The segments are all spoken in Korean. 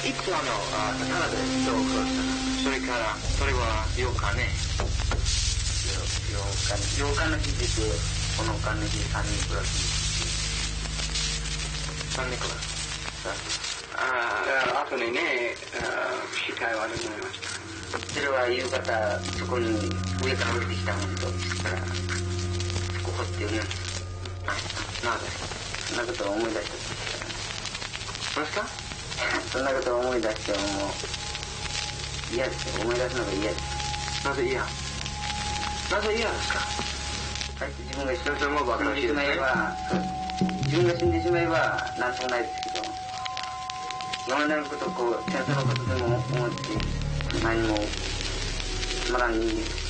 いつ奈良で人を殺したの？それから、それは8日ね。8日の日です。この間の日3人プラス3人プラス。後にね、視界はあると思いました。それは夕方、そこに上から降りてきたものと、そしたら、そこ掘ってるんです。なぜ？そんなことを思い出してどうした？そんなことを思い出しても嫌ですよ。思い出すのが嫌です。なぜ嫌？なぜ嫌ですか？自分が死んでしまえば、自分が死んでしまえばなんともないですけど、今までのことを戦争のことでも思って何もつまらん人間です。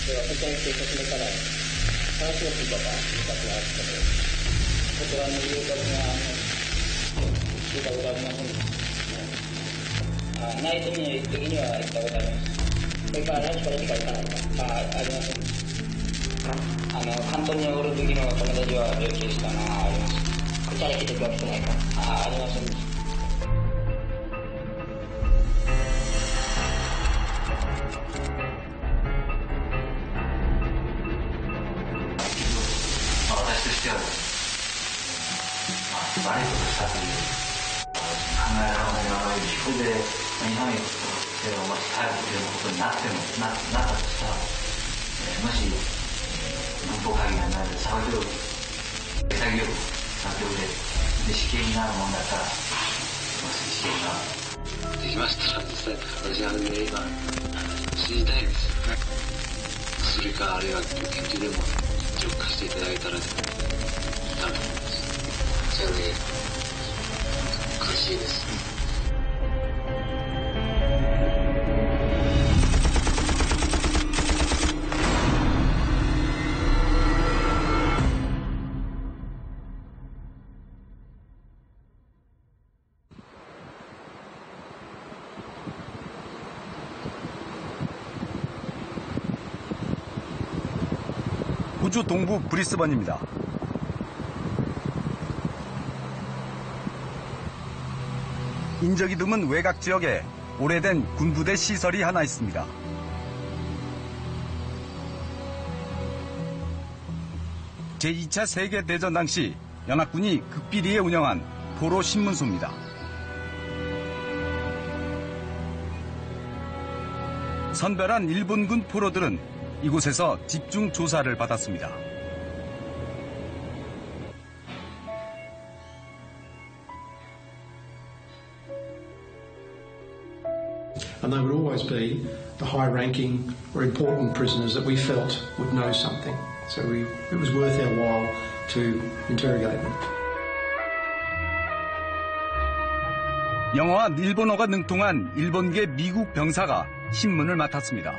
本当に警察のから話を聞いたか見たくなったので、こちらの言うことが聞いたことありませんでした。ナイトに行く時には行ったことあります。それからランチからしか行かないかありません。関東におる時の友達は病気したなあります。こちらに来て病気してないかありませんでした。悪いことしたという考えられないそれで日本に逮捕するようなことになってもなったとしたら、もし軍法会議がないで騒ぎを手作業作業で死刑になるもんだったら死刑ができましたら実際私は今知りたいですよね。それかあるいは研究でも浄化していただけたらいいかなと思います。非常に苦しいです。호주 동부 브리스번입니다. 인적이 드문 외곽 지역에 오래된 군부대 시설이 하나 있습니다. 제2차 세계대전 당시 연합군이 극비리에 운영한 포로 신문소입니다. 선별한 일본군 포로들은 이곳에서 집중 조사를 받았습니다. And they would always be the high-ranking or important prisoners that we felt would know something. So it was worth our while to interrogate them. 영어와 일본어가 능통한 일본계 미국 병사가 신문을 맡았습니다.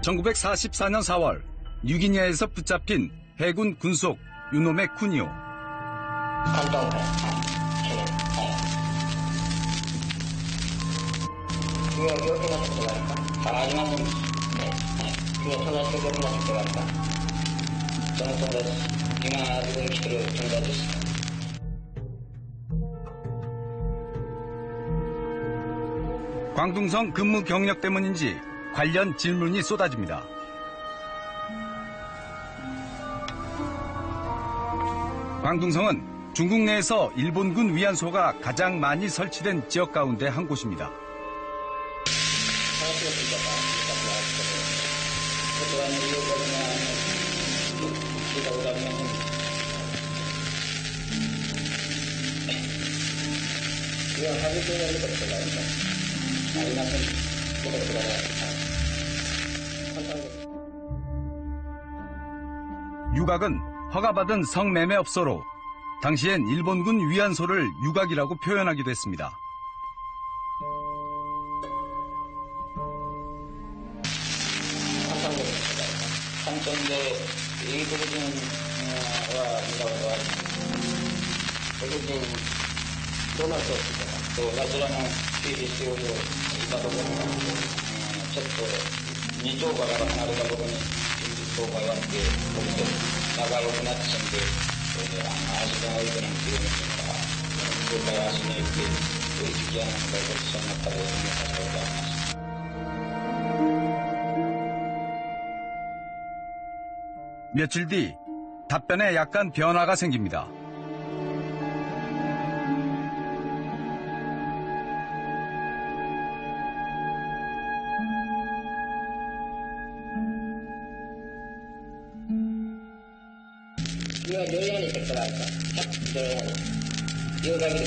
(1944년 4월) 뉴기니아에서 붙잡힌 해군 군속 유노메 쿠니오. 광둥성 근무 경력 때문인지 관련 질문이 쏟아집니다. 광둥성은 중국 내에서 일본군 위안소가 가장 많이 설치된 지역 가운데 한 곳입니다. 유각은 허가받은 성매매업소로 당시엔 일본군 위안소를 유각이라고 표현하기도 했습니다. 상천대 이 부르진와 부르진 도날 수 없습니다. 또 나스라는 PBC로 이따가 보면 첩도 니조가가 나르다 보면 인지도가 함께 거기서 나가고 나치는데 아시다의 그런 기운입니다. 그가 아시는 이렇게 의지하는 것을 생각하고 생각하고 며칠 뒤 답변에 약간 변화가 생깁니다. 이거 요양원에 있더라고요. 요양원에. 이거 가기로,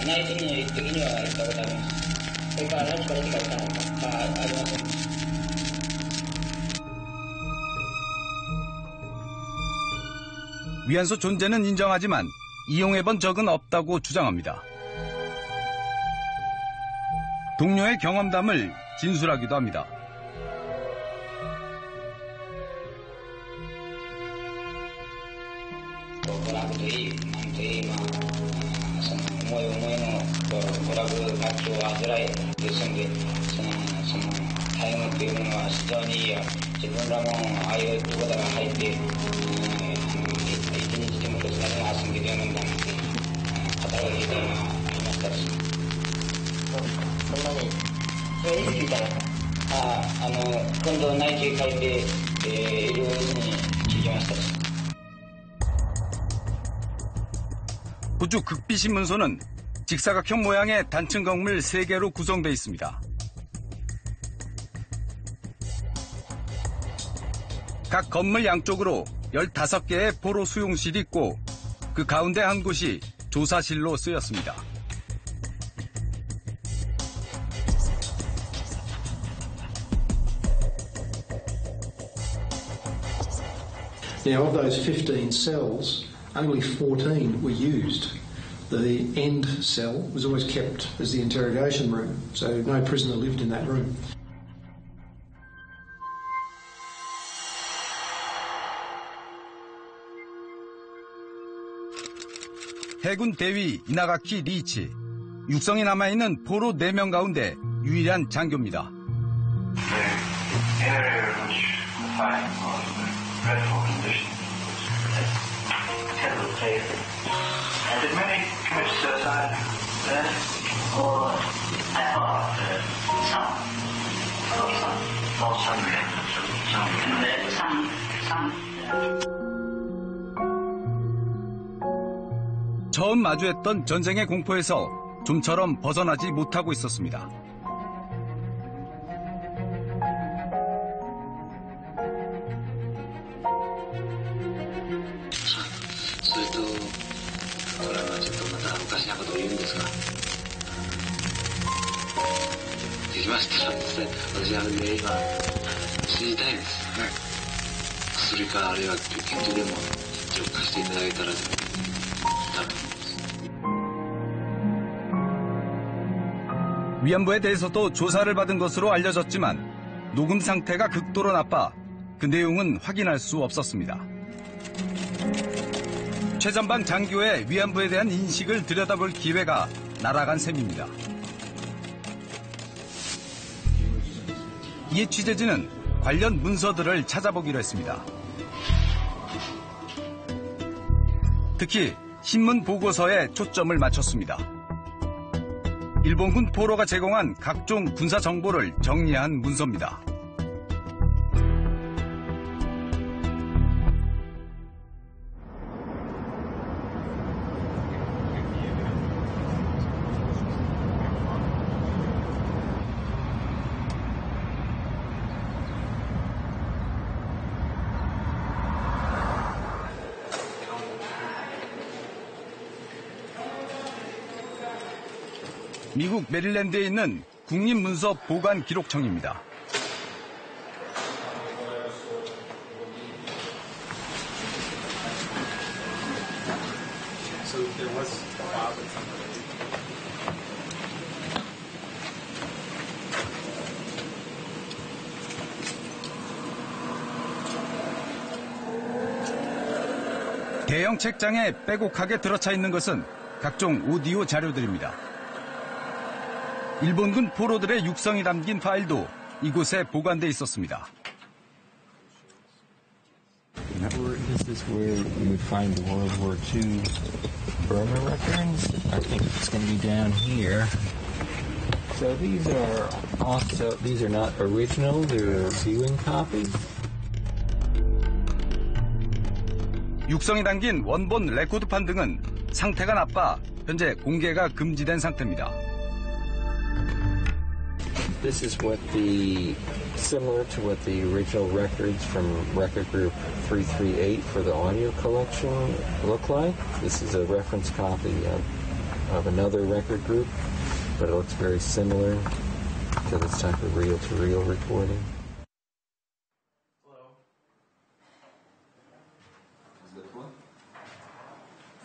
나이트に時には行ったことあります。それからランチから時間行かないか。ありません。 위안소 존재는 인정하지만 이용해본 적은 없다고 주장합니다. 동료의 경험담을 진술하기도 합니다. 호주 극비신문소는 직사각형 모양의 단층 건물 3개로 구성되어 있습니다. 각 건물 양쪽으로 15개의 포로 수용실이 있고 그 가운데 한 곳이 조사실로 쓰였습니다. Now, of those 15 cells, only 14 were used. The end cell was always kept as the interrogation room, so no prisoner lived in that room. 해군 대위 이나가키 리이치, 육성이 남아있는 포로 4명 가운데 유일한 장교입니다. 처음 마주했던 전쟁의 공포에서 좀처럼 벗어나지 못하고 있었습니다. 위안부에 대해서도 조사를 받은 것으로 알려졌지만 녹음 상태가 극도로 나빠 그 내용은 확인할 수 없었습니다. 최전방 장교의 위안부에 대한 인식을 들여다볼 기회가 날아간 셈입니다. 이에 취재진은 관련 문서들을 찾아보기로 했습니다. 특히 신문 보고서에 초점을 맞췄습니다. 일본군 포로가 제공한 각종 군사 정보를 정리한 문서입니다. 미국 메릴랜드에 있는 국립문서 보관 기록청입니다. 대형 책장에 빼곡하게 들어차 있는 것은 각종 오디오 자료들입니다. 일본군 포로들의 육성이 담긴 파일도 이곳에 보관돼 있었습니다. This is where you would find the World War II Burma records. I think it's going to be down here. So these are not original, they're viewing copies. 육성이 담긴 원본 레코드판 등은 상태가 나빠 현재 공개가 금지된 상태입니다. This is similar to what the original records from Record Group 338 for the audio collection look like. This is a reference copy of another record group, but it looks very similar to this type of reel-to-reel recording. Hello. Is this one?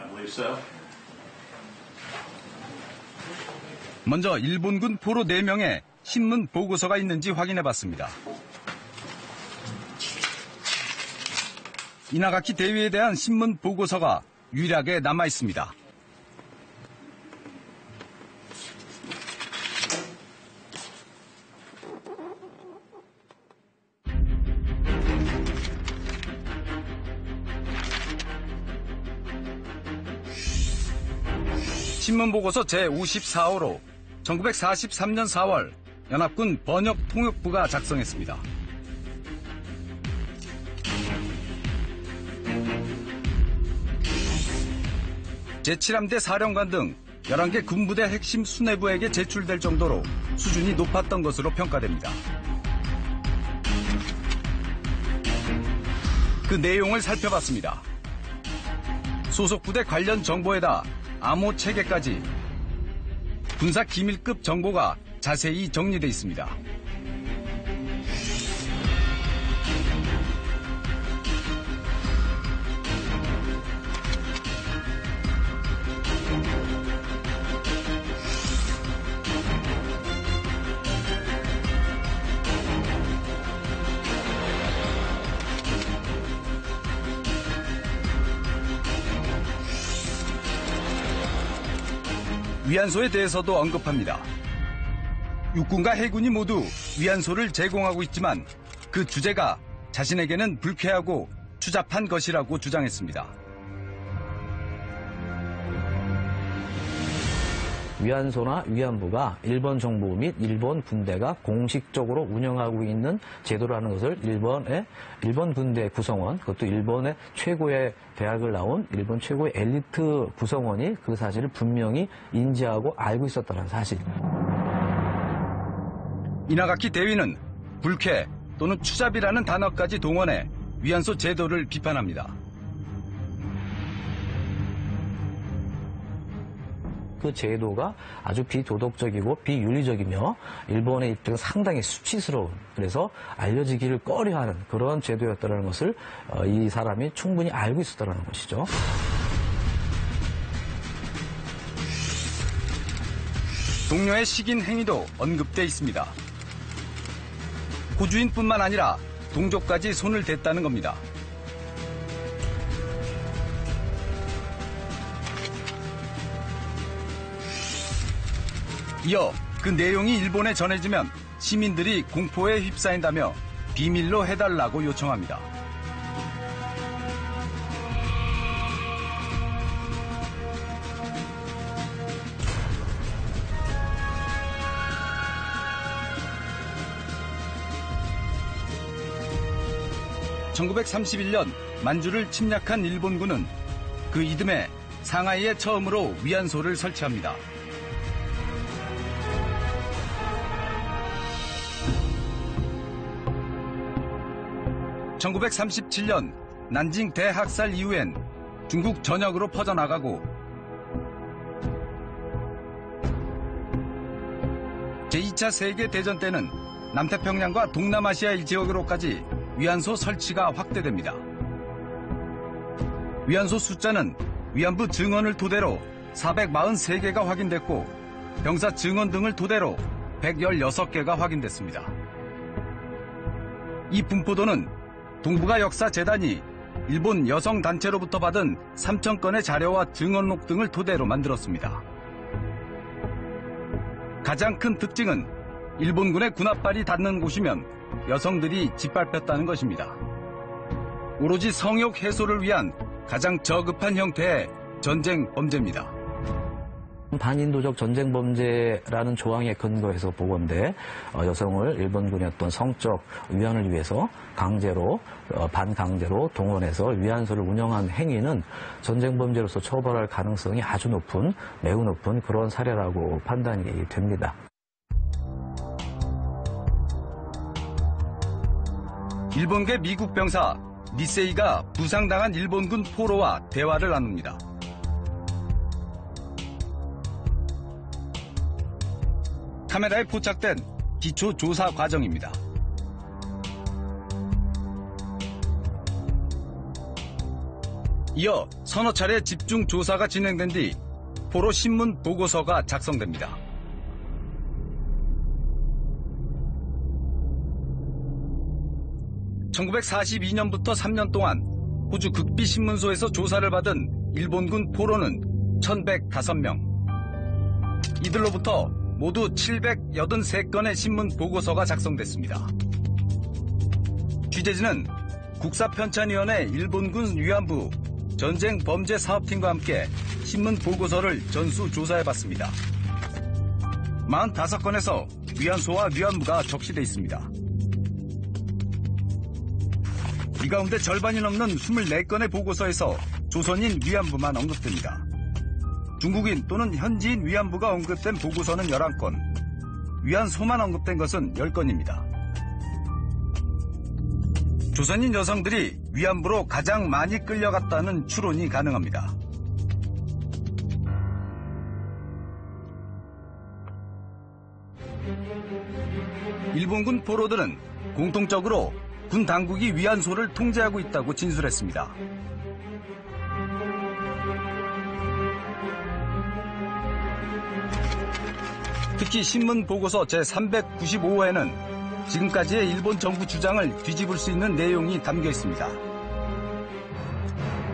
I believe so. 먼저 일본군 포로 4명의 신문 보고서가 있는지 확인해봤습니다. 이나가키 대위에 대한 신문 보고서가 유일하게 남아있습니다. 신문보고서 제54호로 1943년 4월 연합군 번역통역부가 작성했습니다. 제7함대 사령관 등 11개 군부대 핵심 수뇌부에게 제출될 정도로 수준이 높았던 것으로 평가됩니다. 그 내용을 살펴봤습니다. 소속 부대 관련 정보에다 암호 체계까지 군사 기밀급 정보가 자세히 정리되어 있습니다. 위안소에 대해서도 언급합니다. 육군과 해군이 모두 위안소를 제공하고 있지만 그 주제가 자신에게는 불쾌하고 추잡한 것이라고 주장했습니다. 위안소나 위안부가 일본 정부 및 일본 군대가 공식적으로 운영하고 있는 제도라는 것을 일본 군대 구성원, 그것도 일본의 최고의 대학을 나온 일본 최고의 엘리트 구성원이 그 사실을 분명히 인지하고 알고 있었다는 사실. 이나가키 대위는 불쾌 또는 추잡이라는 단어까지 동원해 위안소 제도를 비판합니다. 그 제도가 아주 비도덕적이고 비윤리적이며 일본의 입장은 상당히 수치스러운, 그래서 알려지기를 꺼려하는 그런 제도였다는 것을 이 사람이 충분히 알고 있었다는 것이죠. 동료의 식인 행위도 언급돼 있습니다. 고주인뿐만 아니라 동족까지 손을 댔다는 겁니다. 이어 그 내용이 일본에 전해지면 시민들이 공포에 휩싸인다며 비밀로 해달라고 요청합니다. (1931년) 만주를 침략한 일본군은 그 이듬해 상하이에 처음으로 위안소를 설치합니다. (1937년) 난징 대학살 이후엔 중국 전역으로 퍼져나가고 제2차 세계대전 때는 남태평양과 동남아시아 일지역으로까지 위안소 설치가 확대됩니다. 위안소 숫자는 위안부 증언을 토대로 443개가 확인됐고 병사 증언 등을 토대로 116개가 확인됐습니다. 이 분포도는 동북아 역사 재단이 일본 여성 단체로부터 받은 3,000건의 자료와 증언록 등을 토대로 만들었습니다. 가장 큰 특징은 일본군의 군합발이 닿는 곳이면 여성들이 짓밟혔다는 것입니다. 오로지 성욕 해소를 위한 가장 저급한 형태의 전쟁 범죄입니다. 반인도적 전쟁 범죄라는 조항에 근거해서 보건대 여성을 일본군의 어떤 성적 위안을 위해서 강제로 반강제로 동원해서 위안소를 운영한 행위는 전쟁 범죄로서 처벌할 가능성이 아주 높은, 매우 높은 그런 사례라고 판단이 됩니다. 일본계 미국 병사 니세이가 부상당한 일본군 포로와 대화를 나눕니다. 카메라에 포착된 기초 조사 과정입니다. 이어 서너 차례 집중 조사가 진행된 뒤 포로 신문 보고서가 작성됩니다. (1942년부터) 3년 동안 호주 극비신문소에서 조사를 받은 일본군 포로는 1,105명. 이들로부터 모두 783건의 신문 보고서가 작성됐습니다. 취재진은 국사편찬위원회 일본군 위안부 전쟁범죄사업팀과 함께 신문 보고서를 전수조사해봤습니다. 45건에서 위안소와 위안부가 적시돼 있습니다. 이 가운데 절반이 넘는 24건의 보고서에서 조선인 위안부만 언급됩니다. 중국인 또는 현지인 위안부가 언급된 보고서는 11건, 위안소만 언급된 것은 10건입니다. 조선인 여성들이 위안부로 가장 많이 끌려갔다는 추론이 가능합니다. 일본군 포로들은 공통적으로 군 당국이 위안소를 통제하고 있다고 진술했습니다. 특히 신문 보고서 제395호에는 지금까지의 일본 정부 주장을 뒤집을 수 있는 내용이 담겨 있습니다.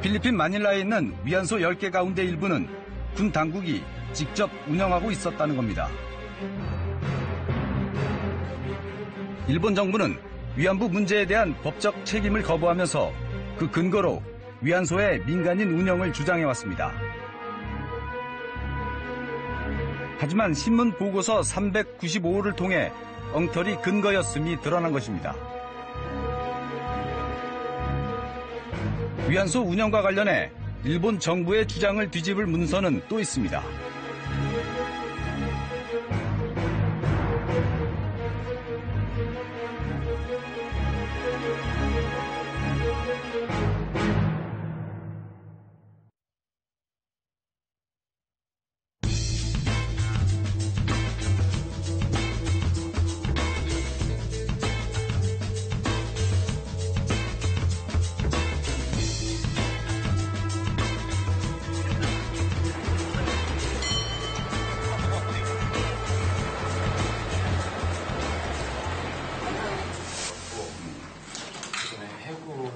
필리핀 마닐라에 있는 위안소 10개 가운데 일부는 군 당국이 직접 운영하고 있었다는 겁니다. 일본 정부는 위안부 문제에 대한 법적 책임을 거부하면서 그 근거로 위안소의 민간인 운영을 주장해왔습니다. 하지만 신문 보고서 395호를 통해 엉터리 근거였음이 드러난 것입니다. 위안소 운영과 관련해 일본 정부의 주장을 뒤집을 문서는 또 있습니다.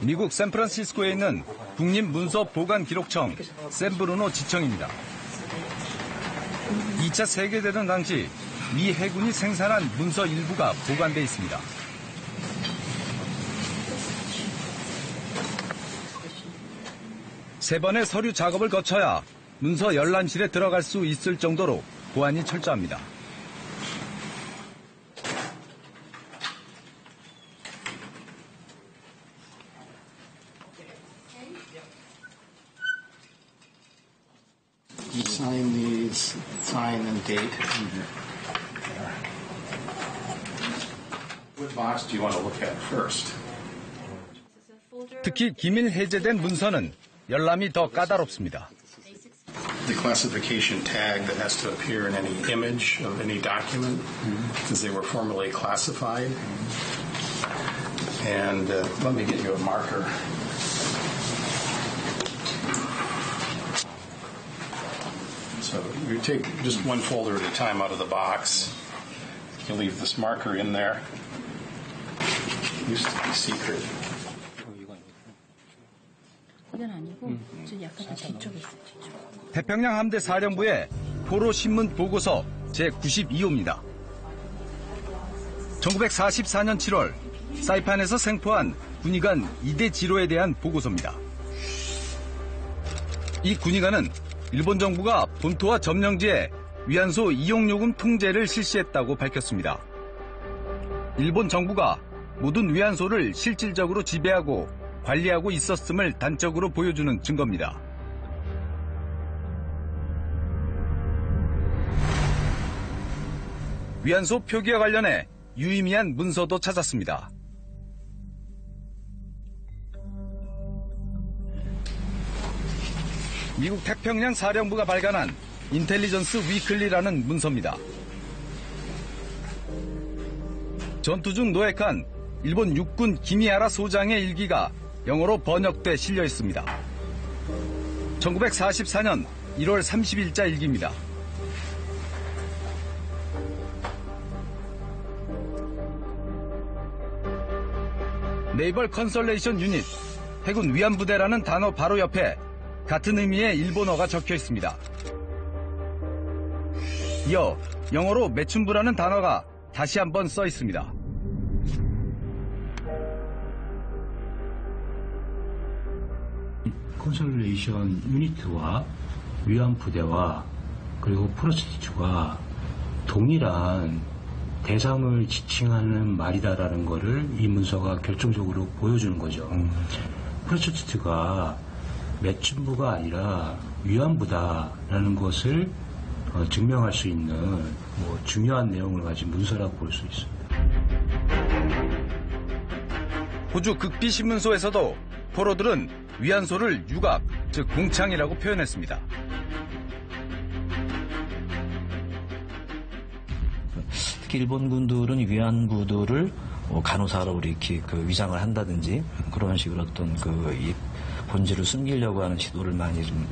미국 샌프란시스코에 있는 국립문서보관기록청 샌브루노 지청입니다. 2차 세계대전 당시 미 해군이 생산한 문서 일부가 보관돼 있습니다. 세 번의 서류 작업을 거쳐야 문서 열람실에 들어갈 수 있을 정도로 보안이 철저합니다. You sign these, sign and date. What box do you want to look at first? 특히 기밀 해제된 문서는 열람이 더 까다롭습니다. The classification tag that has to appear in any image of any document, because they were formerly classified. And let me get you a marker. So you take just one folder at a time out of the box. You leave this marker in there. It used to be secret. 이건 아니고 저 약간 더 뒤쪽에 있어요. 뒤쪽. 태평양 함대 사령부의 포로 신문 보고서 제92호입니다. 1944년 7월 사이판에서 생포한 군의관 이대 지로에 대한 보고서입니다. 이 군의관은 일본 정부가 본토와 점령지에 위안소 이용요금 통제를 실시했다고 밝혔습니다. 일본 정부가 모든 위안소를 실질적으로 지배하고 관리하고 있었음을 단적으로 보여주는 증거입니다. 위안소 표기와 관련해 유의미한 문서도 찾았습니다. 미국 태평양 사령부가 발간한 인텔리전스 위클리라는 문서입니다. 전투 중 노획한 일본 육군 기미하라 소장의 일기가 영어로 번역돼 실려 있습니다. 1944년 1월 30일자 일기입니다. 네이벌 컨설레이션 유닛, 해군 위안부대라는 단어 바로 옆에 같은 의미의 일본어가 적혀 있습니다. 이어 영어로 매춘부라는 단어가 다시 한번 써 있습니다. 컨설레이션 유니트와 위안부대와 그리고 프로스티튜가 동일한 대상을 지칭하는 말이다라는 것을 이 문서가 결정적으로 보여주는 거죠. 프로스티튜가 매춘부가 아니라 위안부다라는 것을 증명할 수 있는 중요한 내용을 가진 문서라고 볼 수 있습니다. 호주 극비신문소에서도 포로들은 위안소를 유각, 즉 공창이라고 표현했습니다. 특히 일본 군들은 위안부들을 간호사로 이렇게 위장을 한다든지 그런 식으로 어떤 이 본질을 숨기려고 하는 시도를 많이 좀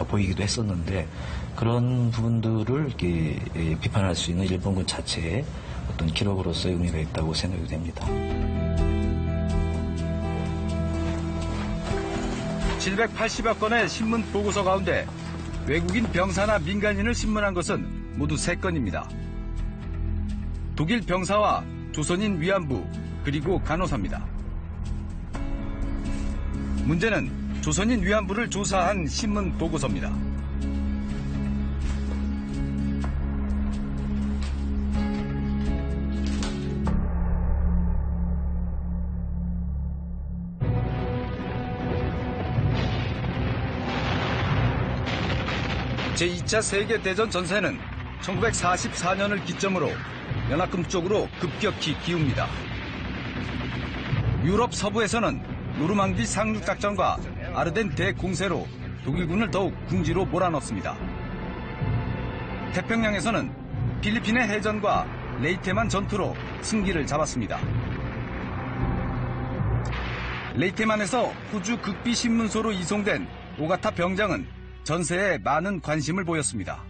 보이기도 했었는데 그런 부분들을 이렇게 비판할 수 있는 일본군 자체의 어떤 기록으로서의 의미가 있다고 생각이 됩니다. 780여 건의 신문 보고서 가운데 외국인 병사나 민간인을 신문한 것은 모두 3건입니다. 독일 병사와 조선인 위안부 그리고 간호사입니다. 문제는 조선인 위안부를 조사한 신문 보고서입니다. 제2차 세계대전 전세는 1944년을 기점으로 연합군 쪽으로 급격히 기웁니다. 유럽 서부에서는 노르망디 상륙작전과 아르덴 대공세로 독일군을 더욱 궁지로 몰아넣습니다. 태평양에서는 필리핀의 해전과 레이테만 전투로 승기를 잡았습니다. 레이테만에서 호주 극비신문소로 이송된 오가타 병장은 전세에 많은 관심을 보였습니다.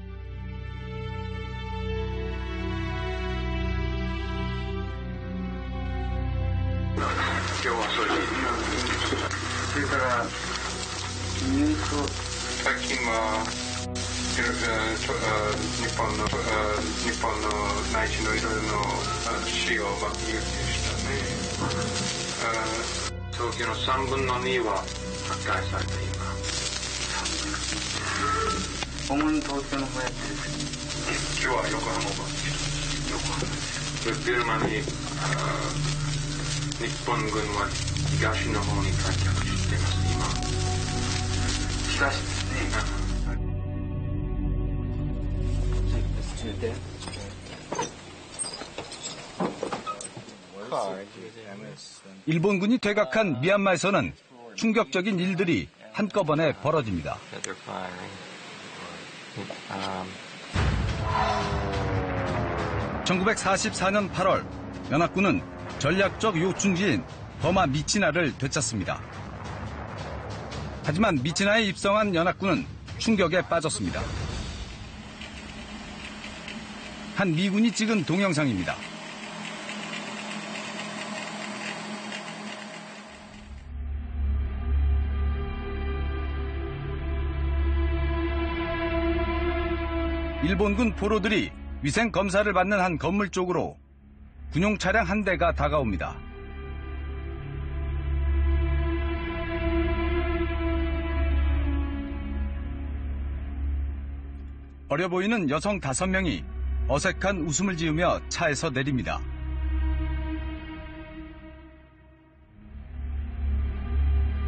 일본군이 퇴각한 미얀마에서는 충격적인 일들이 한꺼번에 벌어집니다. 1944년 8월 연합군은 전략적 요충지인 버마 미치나를 되찾습니다. 하지만 미치나에 입성한 연합군은 충격에 빠졌습니다. 한 미군이 찍은 동영상입니다. 일본군 포로들이 위생 검사를 받는 한 건물 쪽으로 군용 차량 한 대가 다가옵니다. 어려 보이는 여성 5명이 어색한 웃음을 지으며 차에서 내립니다.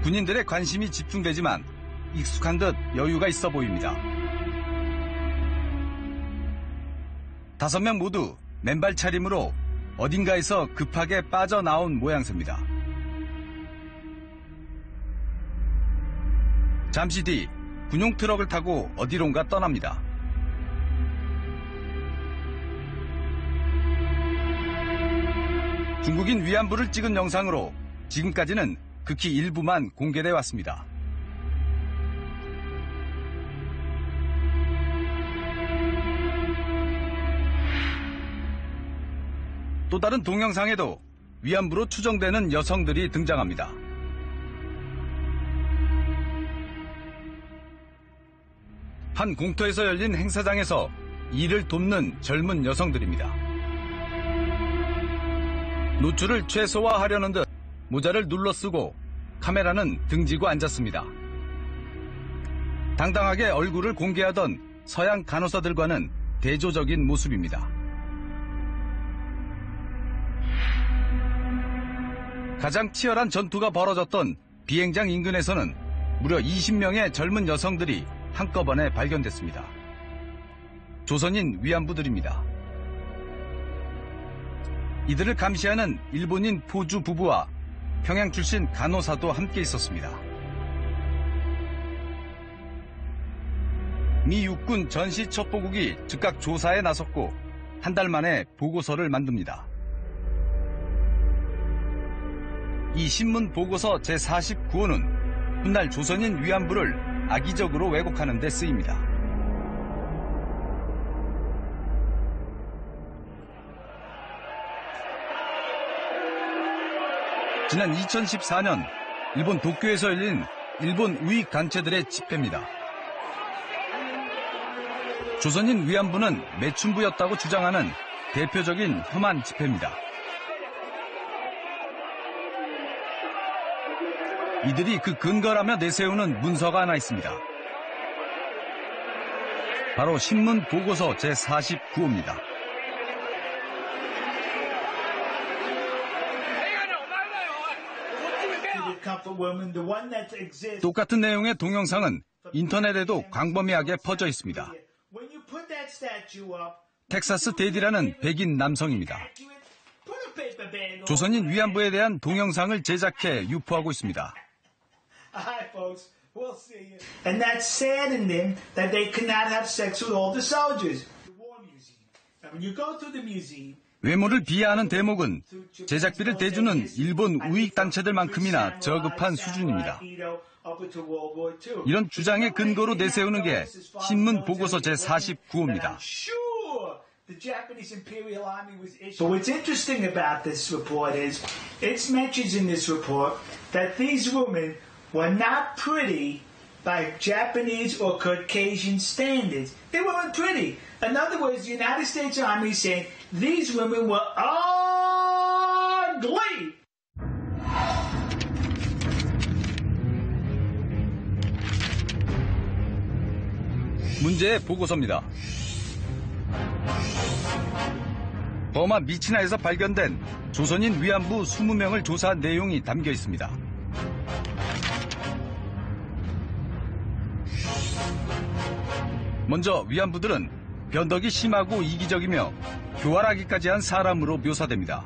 군인들의 관심이 집중되지만 익숙한 듯 여유가 있어 보입니다. 5명 모두 맨발 차림으로 어딘가에서 급하게 빠져나온 모양새입니다. 잠시 뒤 군용 트럭을 타고 어디론가 떠납니다. 중국인 위안부를 찍은 영상으로 지금까지는 극히 일부만 공개돼 왔습니다. 또 다른 동영상에도 위안부로 추정되는 여성들이 등장합니다. 한 공터에서 열린 행사장에서 일을 돕는 젊은 여성들입니다. 노출을 최소화하려는 듯 모자를 눌러쓰고 카메라는 등지고 앉았습니다. 당당하게 얼굴을 공개하던 서양 간호사들과는 대조적인 모습입니다. 가장 치열한 전투가 벌어졌던 비행장 인근에서는 무려 20명의 젊은 여성들이 한꺼번에 발견됐습니다. 조선인 위안부들입니다. 이들을 감시하는 일본인 포주 부부와 평양 출신 간호사도 함께 있었습니다. 미 육군 전시 첩보국이 즉각 조사에 나섰고 한 달 만에 보고서를 만듭니다. 이 신문 보고서 제49호는 훗날 조선인 위안부를 악의적으로 왜곡하는 데 쓰입니다. 지난 2014년 일본 도쿄에서 열린 일본 우익 단체들의 집회입니다. 조선인 위안부는 매춘부였다고 주장하는 대표적인 혐한 집회입니다. 이들이 그 근거라며 내세우는 문서가 하나 있습니다. 바로 신문 보고서 제49호입니다. 똑같은 내용의 동영상은 인터넷에도 광범위하게 퍼져 있습니다. 텍사스 데디라는 백인 남성입니다. 조선인 위안부에 대한 동영상을 제작해 유포하고 있습니다. Hi, folks. We'll see you. And that saddened them that they could not have sex with all the soldiers. The War Museum. Now, when you go to the museum, 외모를 비하하는 대목은 제작비를 대주는 일본 우익 단체들만큼이나 저급한 수준입니다. 이런 주장의 근거로 내세우는 게 신문 보고서 제49호입니다. The Japanese Imperial Army was issued. But what's interesting about this report is it mentions in this report that these women were not pretty by Japanese or Caucasian standards. They weren't pretty. In other words, the United States Army is saying these women were ugly. 문제의 보고서입니다. 버마 미치나에서 발견된 조선인 위안부 20명을 조사한 내용이 담겨 있습니다. 먼저 위안부들은 변덕이 심하고 이기적이며 교활하기까지 한 사람으로 묘사됩니다.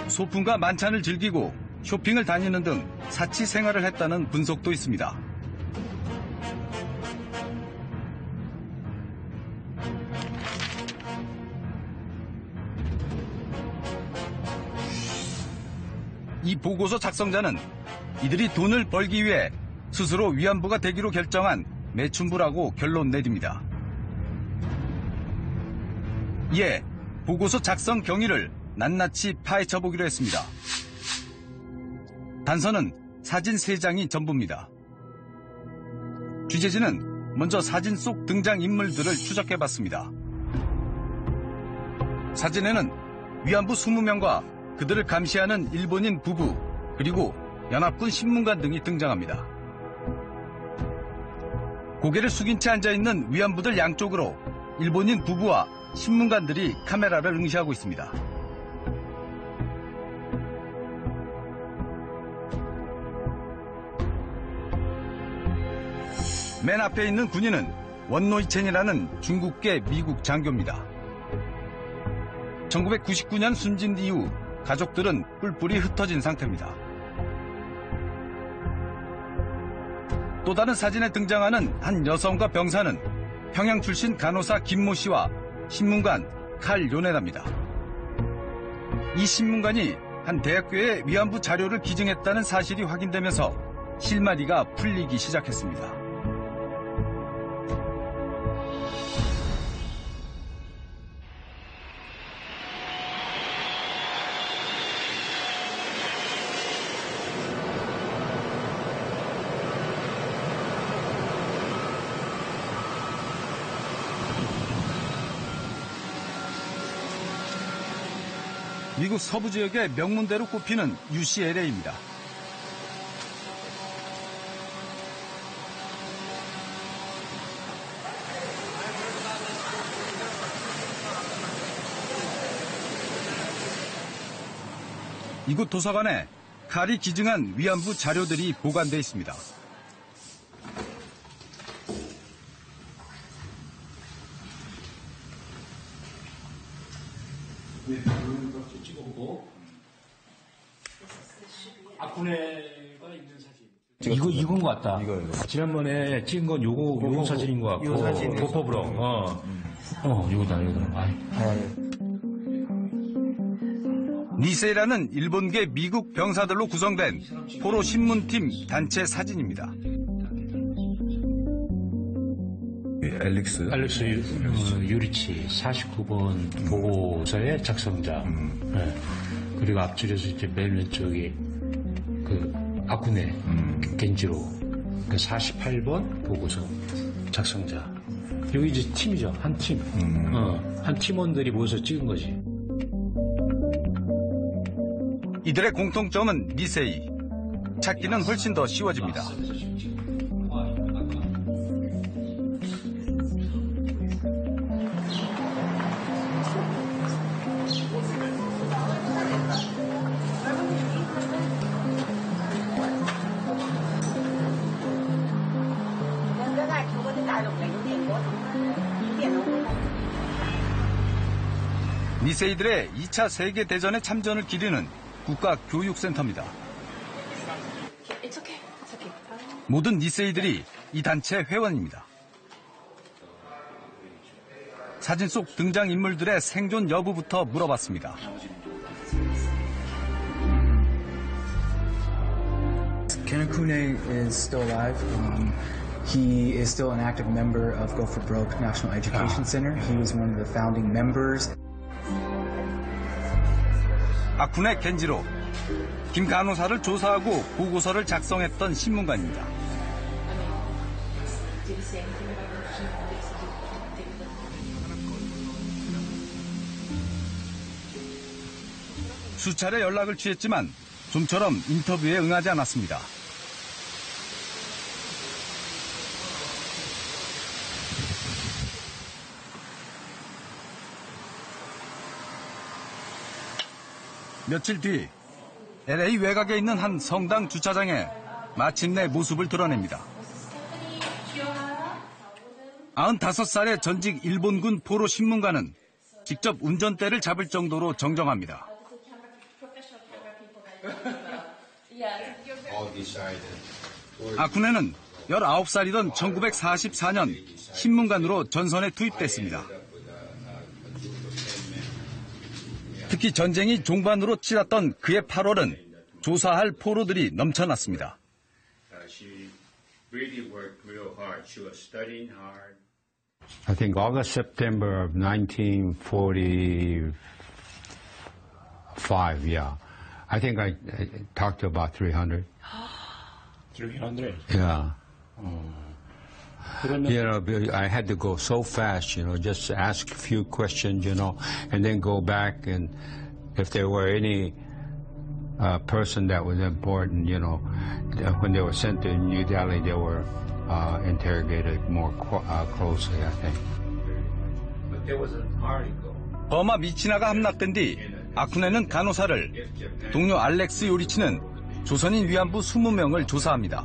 소풍과 만찬을 즐기고 쇼핑을 다니는 등 사치 생활을 했다는 분석도 있습니다. 이 보고서 작성자는 이들이 돈을 벌기 위해 스스로 위안부가 되기로 결정한 매춘부라고 결론 내립니다. 이에 보고서 작성 경위를 낱낱이 파헤쳐보기로 했습니다. 단서는 사진 3장이 전부입니다. 취재진은 먼저 사진 속 등장인물들을 추적해봤습니다. 사진에는 위안부 20명과 그들을 감시하는 일본인 부부, 그리고 연합군 신문관 등이 등장합니다. 고개를 숙인 채 앉아있는 위안부들 양쪽으로 일본인 부부와 신문관들이 카메라를 응시하고 있습니다. 맨 앞에 있는 군인은 원노이첸이라는 중국계 미국 장교입니다. 1999년 순진 이후 가족들은 뿔뿔이 흩어진 상태입니다. 또 다른 사진에 등장하는 한 여성과 병사는 평양 출신 간호사 김모 씨와 신문관 칼 요네다입니다. 이 신문관이 한 대학교에 위안부 자료를 기증했다는 사실이 확인되면서 실마리가 풀리기 시작했습니다. 미국 서부 지역의 명문대로 꼽히는 UCLA입니다. 이곳 도서관에 칼이 기증한 위안부 자료들이 보관돼 있습니다. 아쿠네가 있는 사진. 이건 것 같다. 이거. 지난번에 찍은 건 요거 사진인 것 같고. 요 사진. 보퍼브로. 요거다. 니세이라는 일본계 미국 병사들로 구성된 포로 신문팀 단체 사진입니다. 알렉스 유리치 49번 보고서의 작성자. 네. 그리고 앞줄에서 이제 맨 왼쪽이 그 아쿠네 겐지로 그 48번 보고서 작성자. 여기 이제 팀이죠. 한 팀. 한 팀원들이 모여서 찍은 거지. 이들의 공통점은 니세이. 찾기는 훨씬 더 쉬워집니다. 니세이들의 2차 세계대전에 참전을 기리는 국가교육센터입니다. 모든 니세이들이 이 단체 회원입니다. 사진 속 등장인물들의 생존 여부부터 물어봤습니다. Ken Akune is still alive. He is still an active member of Go for Broke National Education Center. He was one of the founding members. 아쿠네 겐지로, 김 간호사를 조사하고 보고서를 작성했던 신문관입니다. 수차례 연락을 취했지만 좀처럼 인터뷰에 응하지 않았습니다. 며칠 뒤 LA 외곽에 있는 한 성당 주차장에 마침내 모습을 드러냅니다. 95살의 전직 일본군 포로 신문관은 직접 운전대를 잡을 정도로 정정합니다. 아쿠네는 19살이던 1944년 신문관으로 전선에 투입됐습니다. 특히 전쟁이 종반으로 치렀던 그의 8월은 조사할 포로들이 넘쳐났습니다. I think August, September of 1945, yeah. I think I talked to about 300. 300? Yeah. I had to go so fast, just ask a few questions, and then go back, and if there were any person that was important, when they were sent to New Delhi, they were interrogated more closely, I think. But there was an article. 버마 미치나가 함락된 뒤 아쿠네는 간호사를, 동료 알렉스 요리치는 조선인 위안부 20명을 조사합니다.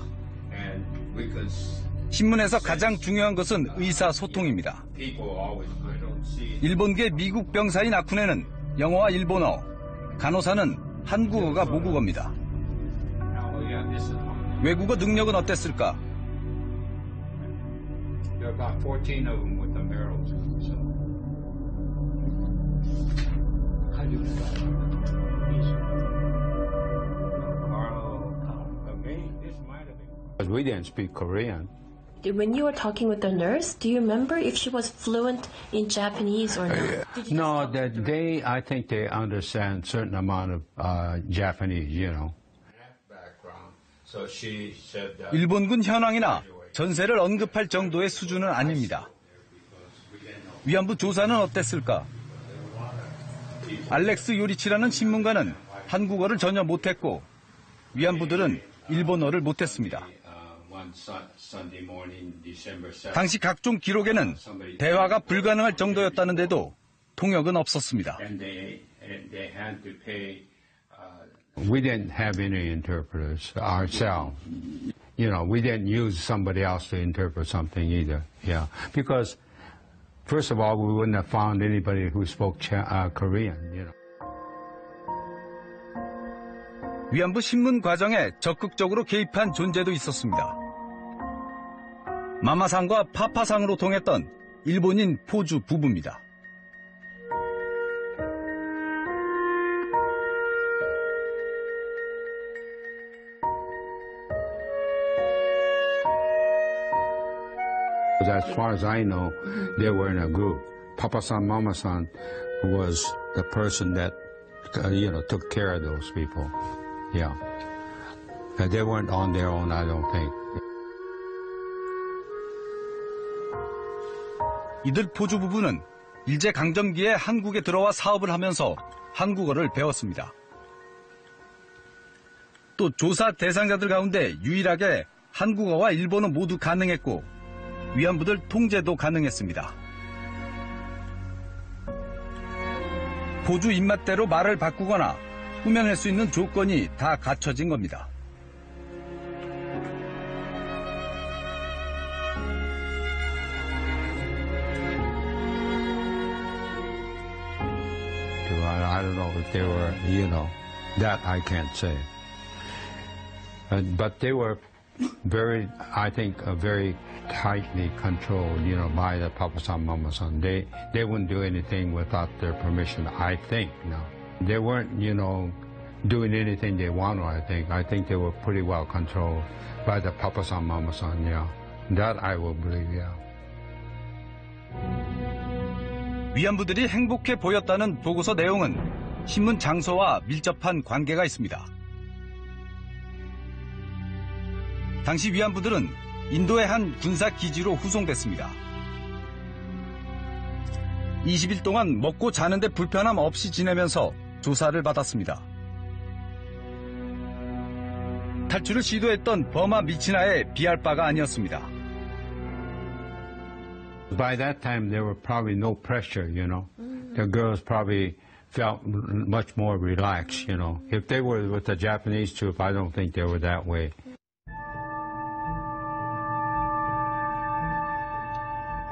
신문에서 가장 중요한 것은 의사소통입니다. 일본계 미국 병사인 아쿠네는 영어와 일본어, 간호사는 한국어가 모국어입니다. 외국어 능력은 어땠을까? We didn't speak Korean. When you were talking with the nurse, do you remember if she was fluent in Japanese or not? No, I think they understand certain amount of Japanese, So she said that 일본군 현황이나 전세를 언급할 정도의 수준은 아닙니다. 위안부 조사는 어땠을까? 알렉스 요리치라는 신문가는 한국어를 전혀 못했고 위안부들은 일본어를 못했습니다. 당시 각종 기록에는 대화가 불가능할 정도였다는데도 통역은 없었습니다. We didn't have any interpreters ourselves. We didn't use somebody else to interpret something either. Yeah, because first of all, we wouldn't have found anybody who spoke Korean. 위안부 신문 과정에 적극적으로 개입한 존재도 있었습니다. 마마상과 파파상으로 통했던 일본인 포주 부부입니다. As far as I know, they were in a group. Papa-san, Mama-san was the person that, took care of those people. Yeah. They weren't on their own, I don't think. 이들 포주 부부는 일제강점기에 한국에 들어와 사업을 하면서 한국어를 배웠습니다. 또 조사 대상자들 가운데 유일하게 한국어와 일본어 모두 가능했고 위안부들 통제도 가능했습니다. 포주 입맛대로 말을 바꾸거나 꾸며낼 수 있는 조건이 다 갖춰진 겁니다. I don't know if they were, that I can't say. But they were I think, very tightly controlled, by the Papa-san, Mama-san. They wouldn't do anything without their permission, I think, no. They weren't, doing anything they wanted, I think. I think they were pretty well controlled by the Papa-san, Mama-san, yeah. That I will believe, yeah. 위안부들이 행복해 보였다는 보고서 내용은 신문 장소와 밀접한 관계가 있습니다. 당시 위안부들은 인도의 한 군사 기지로 후송됐습니다. 20일 동안 먹고 자는데 불편함 없이 지내면서 조사를 받았습니다. 탈출을 시도했던 버마 미치나에 비할 바가 아니었습니다. By that time, there were probably no pressure, The girls probably felt much more relaxed, If they were with the Japanese troops, I don't think they were that way.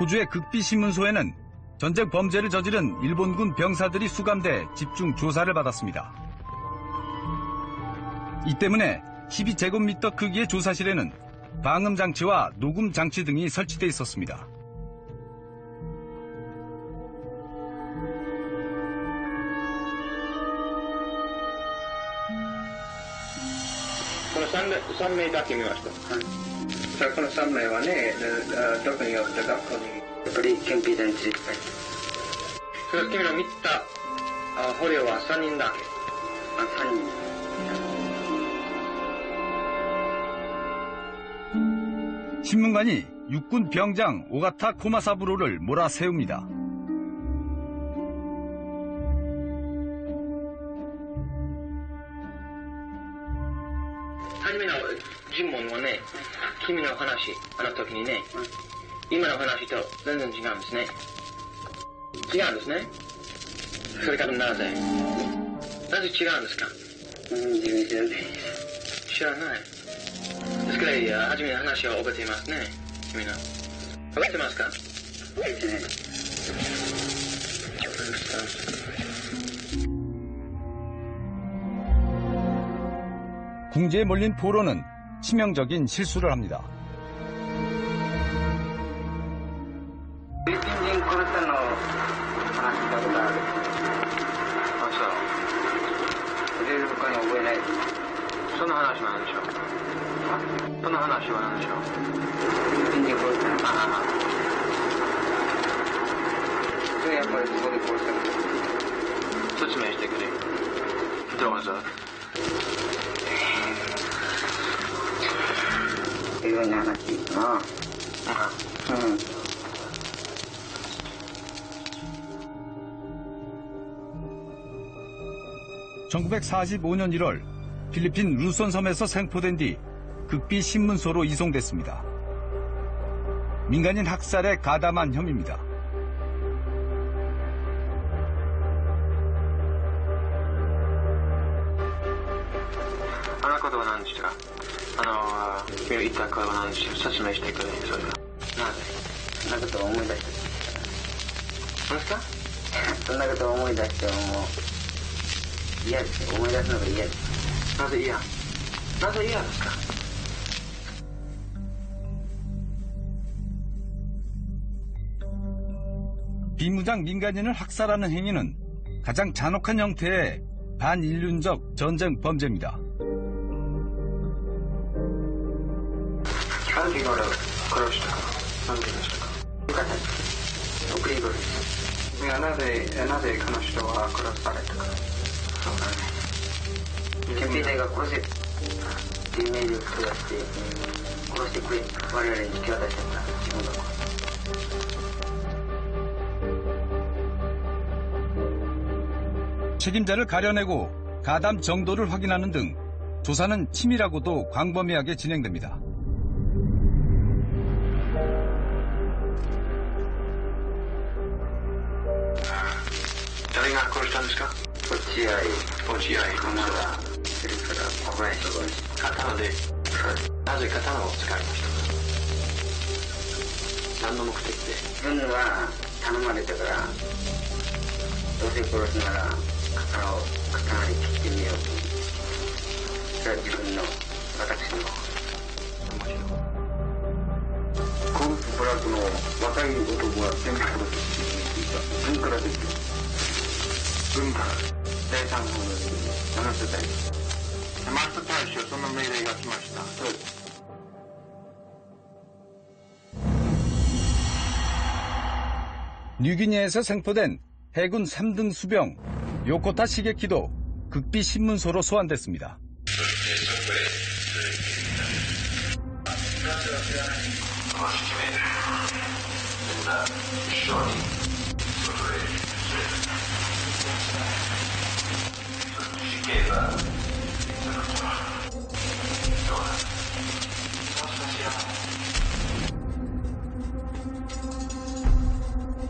호주의 극비신문소에는 전쟁 범죄를 저지른 일본군 병사들이 수감돼 집중 조사를 받았습니다. 이 때문에 12제곱미터 크기의 조사실에는 방음장치와 녹음장치 등이 설치돼 있었습니다. 3名だけ見ました。はい。さあこの3名はね、どこにおった学校に。やっぱり憲兵団について帰って。それ君の見た捕虜は3人だけ。3人。 신문관이 육군 병장 오가타 코마사부로를 몰아세웁니다.初めの尋問はね、君の話、あの時にね、今の話と全然違うんですね。違うんですね。それからなぜ違うんですか？自分知らない。知らない。ですから、初めの話を覚えていますね。君の。覚えてますか？覚えてない。 궁지에 몰린 포로는 치명적인 실수를 합니다. フィリピン人殺したの話したことある。あ、そう。それ他に覚えない。その話は何でしょう？その話は何でしょう？フィリピン人殺したの。ああ。それやっぱりそこで殺したの。説明してくれ。どうぞ。 이런 하나씩 있구나. 응. (1945년 1월) 필리핀 루손 섬에서 생포된 뒤 극비 신문소로 이송됐습니다. 민간인 학살에 가담한 혐의입니다.君の言ったことは何でしょう？説明してくれ。それはなぜ？そんなことを思い出して。何ですか？そんなことを思い出しても嫌ですよ。思い出すのが嫌です。なぜ嫌？なぜ嫌ですか？ 비무장 민간인을 학살하는 행위는 가장 잔혹한 형태의 반인륜적 전쟁 범죄입니다. なんで今俺を殺したか？なんででしたか？よかったです。送り人です。いや、なぜこの人は殺されたか？そうだね。憲兵隊が殺せっていう命令を下して殺してくれ。我々に引き渡してもらう。自分が殺す。 책임자를 가려내고 가담 정도를 확인하는 등 조사는 치밀하고도 광범위하게 진행됩니다.誰が殺したんですか？落合、浜田、それから小林。刀で。なぜ刀を使いましたか？何の目的で？自分は頼まれたから、どうせ殺すなら刀で切ってみようと。それは自分の、私の。コンスプラクの若い男が全部殺すって言っていた。軍からですよ。 軍から第3号の山下大使。山下大使はその命令が来ました。そうです。 뉴기니에서 생포된 해군 3등 수병 요코타 시게키도 극비 신문소로 소환됐습니다.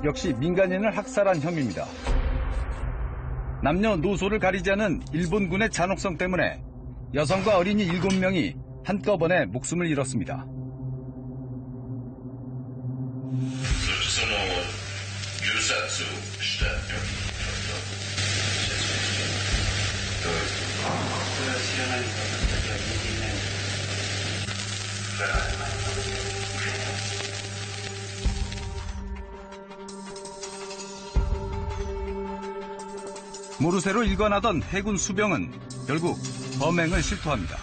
역시 민간인을 학살한 혐의입니다. 남녀노소를 가리지 않은 일본군의 잔혹성 때문에 여성과 어린이 7명이 한꺼번에 목숨을 잃었습니다. 모르쇠로 일관하던 해군 수병은 결국 범행을 실토합니다.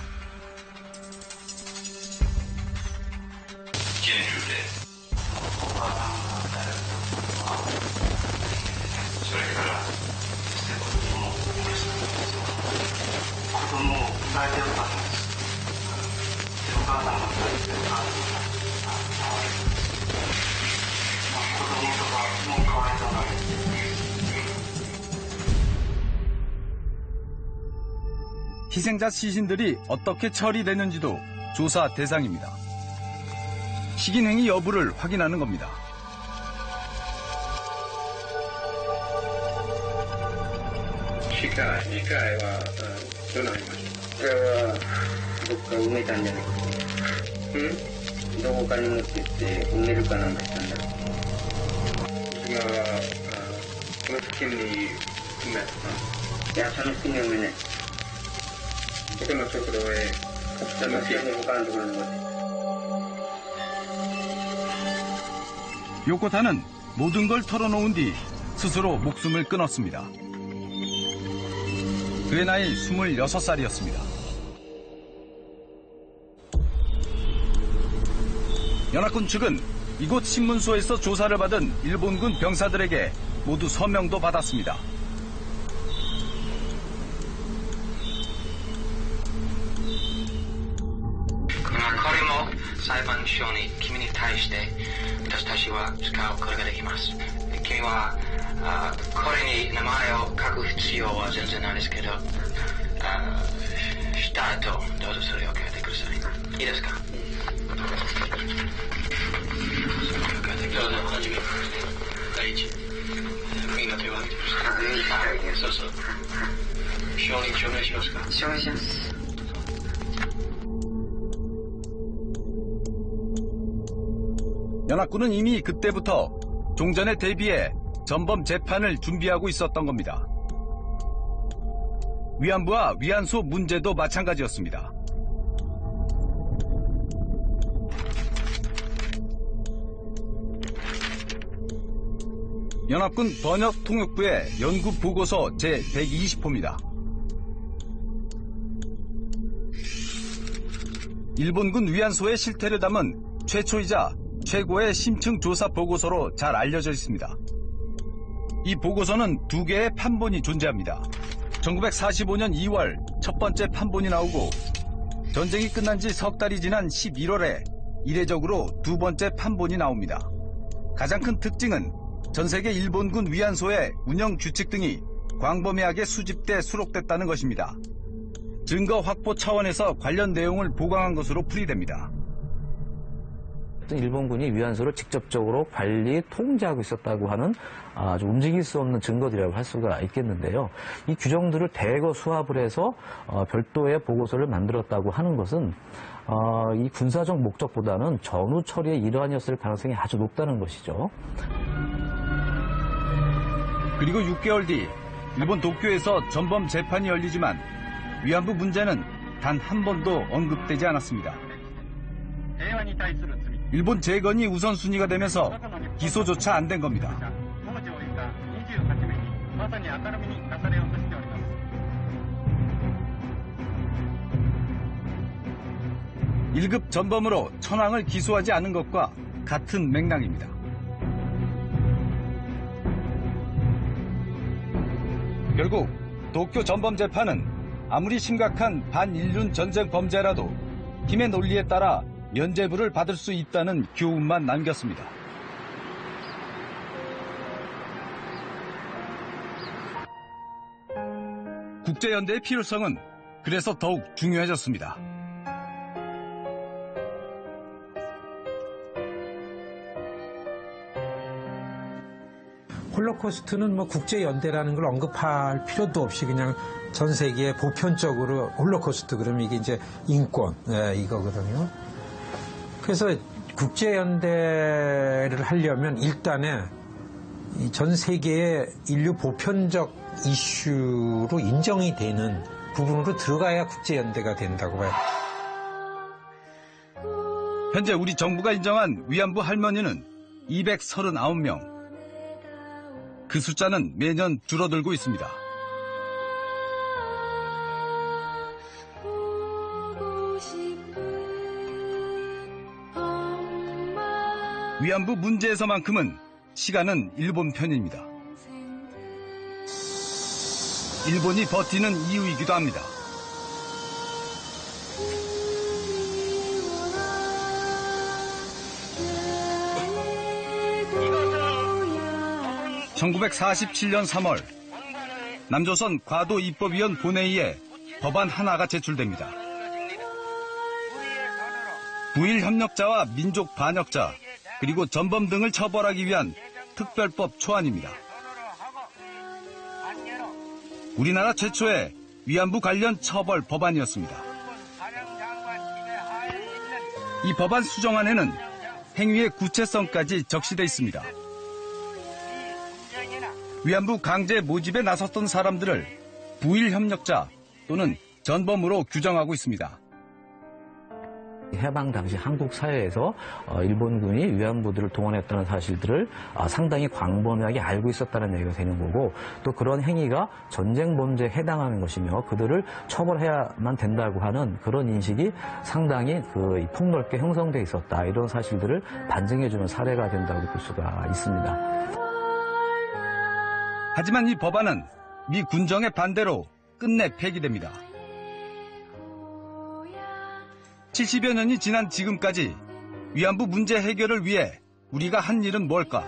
희생자 시신들이 어떻게 처리됐는지도 조사 대상입니다. 식인행위 여부를 확인하는 겁니다. 機械はどうなりました？これはどっか埋めたんじゃないかと。どこかに持ってって埋めるかなんかしたんだろう。今はこの付近に埋めた？いや、その付近に埋めない。他のところへ、他のところに持って。 요코타는 모든 걸 털어놓은 뒤 스스로 목숨을 끊었습니다. 그의 나이 26살이었습니다. 연합군 측은 이곳 신문소에서 조사를 받은 일본군 병사들에게 모두 서명도 받았습니다. 연합군은 이미 그때부터 종전에 대비해 전범 재판을 준비하고 있었던 겁니다. 위안부와 위안소 문제도 마찬가지였습니다. 연합군 번역통역부의 연구 보고서 제120호입니다. 일본군 위안소의 실태를 담은 최초이자 최고의 심층 조사 보고서로 잘 알려져 있습니다. 이 보고서는 2개의 판본이 존재합니다. 1945년 2월 첫 번째 판본이 나오고 전쟁이 끝난 지 석 달이 지난 11월에 이례적으로 두 번째 판본이 나옵니다. 가장 큰 특징은 전 세계 일본군 위안소의 운영 규칙 등이 광범위하게 수집돼 수록됐다는 것입니다. 증거 확보 차원에서 관련 내용을 보강한 것으로 풀이됩니다. 일본군이 위안소를 직접적으로 관리, 통제하고 있었다고 하는 아주 움직일 수 없는 증거들이라고 할 수가 있겠는데요. 이 규정들을 대거 수합을 해서 별도의 보고서를 만들었다고 하는 것은 이 군사적 목적보다는 전후 처리의 일환이었을 가능성이 아주 높다는 것이죠. 그리고 6개월 뒤 일본 도쿄에서 전범 재판이 열리지만 위안부 문제는 단 한 번도 언급되지 않았습니다. 일본 재건이 우선순위가 되면서 기소조차 안 된 겁니다. 일급 전범으로 천황을 기소하지 않은 것과 같은 맥락입니다. 결국 도쿄 전범 재판은 아무리 심각한 반인륜 전쟁 범죄라도 힘의 논리에 따라 면죄부를 받을 수 있다는 교훈만 남겼습니다. 국제연대의 필요성은 그래서 더욱 중요해졌습니다. 홀로코스트는 뭐 국제연대라는 걸 언급할 필요도 없이 그냥 전 세계에 보편적으로 홀로코스트 그러면 이게 이제 인권 이거거든요. 그래서 국제연대를 하려면 일단은 전 세계의 인류 보편적 이슈로 인정이 되는 부분으로 들어가야 국제연대가 된다고 봐요. 현재 우리 정부가 인정한 위안부 할머니는 239명. 그 숫자는 매년 줄어들고 있습니다. 위안부 문제에서만큼은 시간은 일본 편입니다. 일본이 버티는 이유이기도 합니다. (1947년 3월) 남조선 과도입법위원 본회의에 법안 하나가 제출됩니다. 부일 협력자와 민족 반역자 그리고 전범 등을 처벌하기 위한 특별법 초안입니다. 우리나라 최초의 위안부 관련 처벌 법안이었습니다. 이 법안 수정안에는 행위의 구체성까지 적시돼 있습니다. 위안부 강제 모집에 나섰던 사람들을 부일 협력자 또는 전범으로 규정하고 있습니다. 해방 당시 한국 사회에서 일본군이 위안부들을 동원했다는 사실들을 상당히 광범위하게 알고 있었다는 얘기가 되는 거고, 또 그런 행위가 전쟁 범죄에 해당하는 것이며 그들을 처벌해야만 된다고 하는 그런 인식이 상당히 폭넓게 형성돼 있었다, 이런 사실들을 반증해주는 사례가 된다고 볼 수가 있습니다. 하지만 이 법안은 미 군정의 반대로 끝내 폐기됩니다. 70여 년이 지난 지금까지 위안부 문제 해결을 위해 우리가 한 일은 뭘까?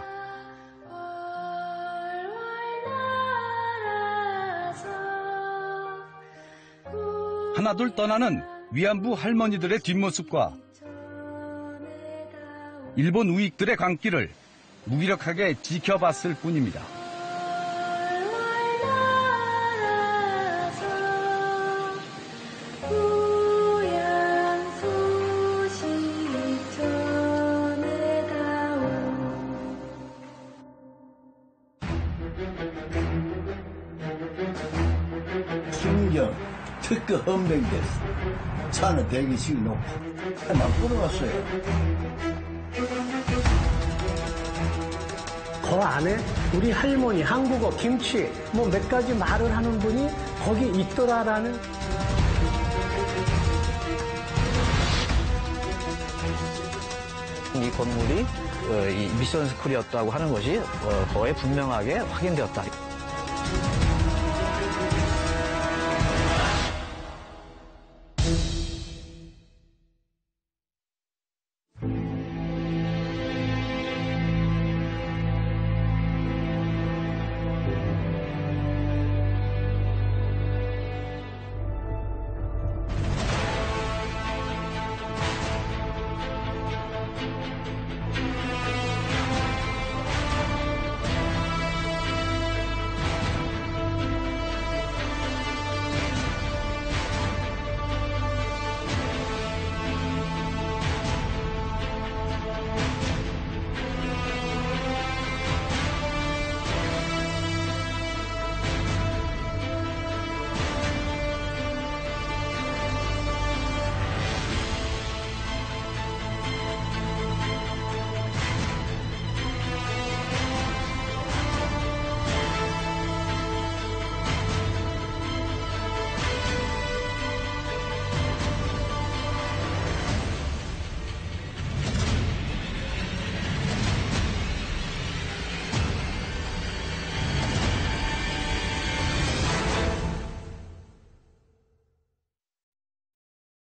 하나둘 떠나는 위안부 할머니들의 뒷모습과 일본 우익들의 광기를 무기력하게 지켜봤을 뿐입니다. 심경 특급 헌병됐어. 차는 대기식이 높아. 막 끌어왔어요. 그 안에 우리 할머니, 한국어, 김치 뭐 몇 가지 말을 하는 분이 거기 있더라라는. 이 건물이 이 미션 스쿨이었다고 하는 것이 거의 분명하게 확인되었다.